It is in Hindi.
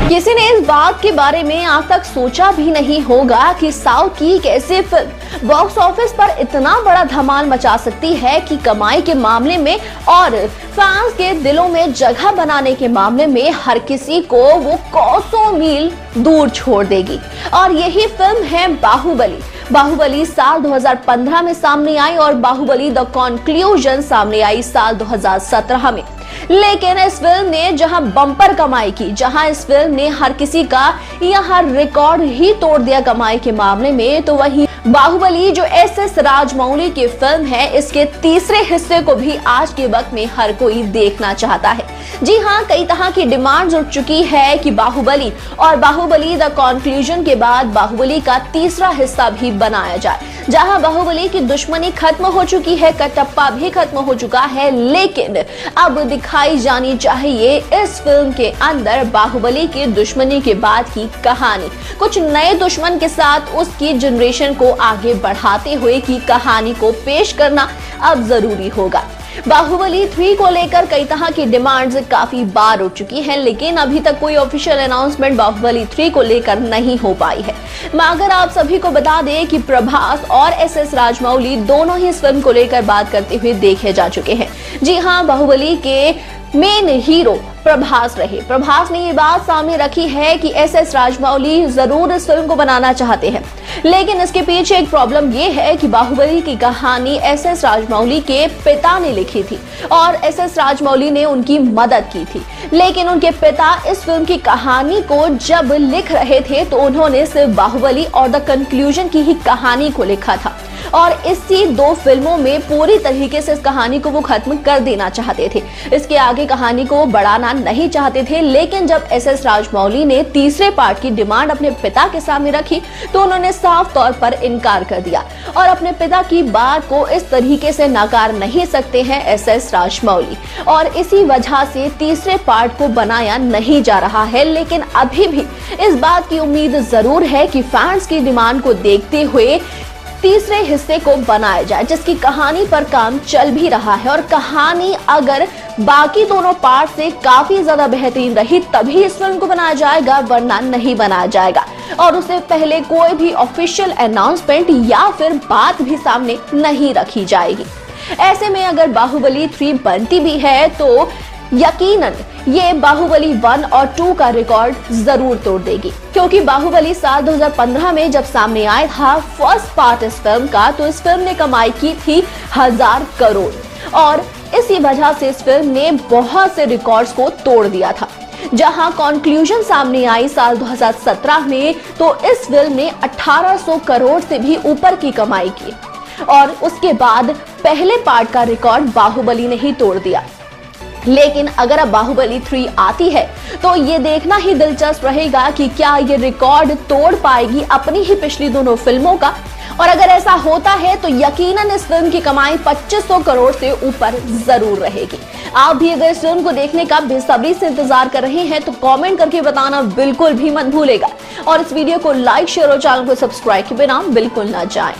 किसी ने इस बात के बारे में आज तक सोचा भी नहीं होगा कि साउथ की एक ऐसी फिल्म बॉक्स ऑफिस पर इतना बड़ा धमाल मचा सकती है कि कमाई के मामले में और फैंस के दिलों में जगह बनाने के मामले में हर किसी को वो कोसों मील दूर छोड़ देगी। और यही फिल्म है बाहुबली। बाहुबली साल 2015 में सामने आई और बाहुबली द कॉन्क्लूजन सामने आई साल 2017 में। लेकिन इस फिल्म ने जहां बम्पर कमाई की, जहां इस फिल्म ने हर किसी का यह रिकॉर्ड ही तोड़ दिया कमाई के मामले में, तो वहीं बाहुबली जो एस राजमौली की फिल्म है, इसके तीसरे हिस्से को भी आज के वक्त में हर कोई देखना चाहता है। जी हाँ, कई तरह की डिमांड्स उठ चुकी है कि बाहुबली और बाहुबली द कॉन्क्लूजन के बाद बाहुबली का तीसरा हिस्सा भी बनाया जाए, जहां बाहुबली की दुश्मनी खत्म हो चुकी है, कटप्पा भी खत्म हो चुका है, लेकिन अब दिखाई जानी चाहिए इस फिल्म के अंदर बाहुबली की दुश्मनी के बाद की कहानी, कुछ नए दुश्मन के साथ उसकी जनरेशन को आगे बढ़ाते हुए की कहानी को पेश करना अब जरूरी होगा। बाहुबली 3 को लेकर कई तरह की डिमांड्स काफी बार उठ चुकी हैं, लेकिन अभी तक कोई ऑफिशियल अनाउंसमेंट बाहुबली 3 को लेकर नहीं हो पाई है। मगर आप सभी को बता दें कि प्रभास और एस राजमौली दोनों ही इस फिल्म को लेकर बात करते हुए देखे जा चुके हैं। जी हाँ, बाहुबली के मेन हीरो प्रभास रहे। प्रभास ने ये बात सामने रखी है कि एस राजमौली जरूर इस फिल्म को बनाना चाहते हैं, लेकिन इसके पीछे एक प्रॉब्लम ये है कि बाहुबली की कहानी एस राजमौली के पिता ने लिखी थी और एस राजमौली ने उनकी मदद की थी। लेकिन उनके पिता इस फिल्म की कहानी को जब लिख रहे थे तो उन्होंने सिर्फ बाहुबली और द कंक्लूजन की ही कहानी को लिखा था और इसी 2 फिल्मों में पूरी तरीके से इस कहानी को वो खत्म कर देना चाहते थे। इसके आगे कहानी को बढ़ाना नहीं चाहते थे, लेकिन जब एस राजमौली ने तीसरे पार्ट की डिमांड अपने पिता के सामने रखी तो उन्होंने साफ तौर पर इनकार कर दिया और अपने पिता की बात को इस तरीके से नकार नहीं सकते हैं एस राजमौली, और इसी वजह से तीसरे पार्ट को बनाया नहीं जा रहा है। लेकिन अभी भी इस बात की उम्मीद जरूर है कि फैंस की डिमांड को देखते हुए तीसरे हिस्से को बनाया जाए, जिसकी कहानी पर काम चल भी रहा है। और कहानी अगर बाकी दोनों पार्ट से काफी ज्यादा बेहतरीन रही तभी इस फिल्म को बनाया जाएगा, वरना नहीं बनाया जाएगा। और उससे पहले कोई भी ऑफिशियल अनाउंसमेंट या फिर बात भी सामने नहीं रखी जाएगी। ऐसे में अगर बाहुबली 3 बनती भी है तो यकीनन ये बाहुबली 1 और 2 का रिकॉर्ड जरूर तोड़ देगी, क्योंकि बाहुबली साल 2015 में जब सामने आया था फर्स्ट पार्ट इस फिल्म का, तो इस फिल्म ने कमाई की थी 1000 करोड़ और इसी वजह से इस फिल्म ने बहुत से रिकॉर्ड्स को तोड़ दिया था। जहां कॉन्क्लूजन सामने आई साल 2017 में, तो इस फिल्म ने 1800 करोड़ से भी ऊपर की कमाई की और उसके बाद पहले पार्ट का रिकॉर्ड बाहुबली ने ही तोड़ दिया। लेकिन अगर अब बाहुबली 3 आती है तो ये देखना ही दिलचस्प रहेगा कि क्या ये रिकॉर्ड तोड़ पाएगी अपनी ही पिछली दोनों फिल्मों का, और अगर ऐसा होता है तो यकीनन इस फिल्म की कमाई 2500 करोड़ से ऊपर जरूर रहेगी। आप भी अगर इस फिल्म को देखने का बेसब्री से इंतजार कर रहे हैं तो कमेंट करके बताना बिल्कुल भी मत भूलेगा और इस वीडियो को लाइक, शेयर और चैनल को सब्सक्राइब के बिना बिल्कुल ना जाएं।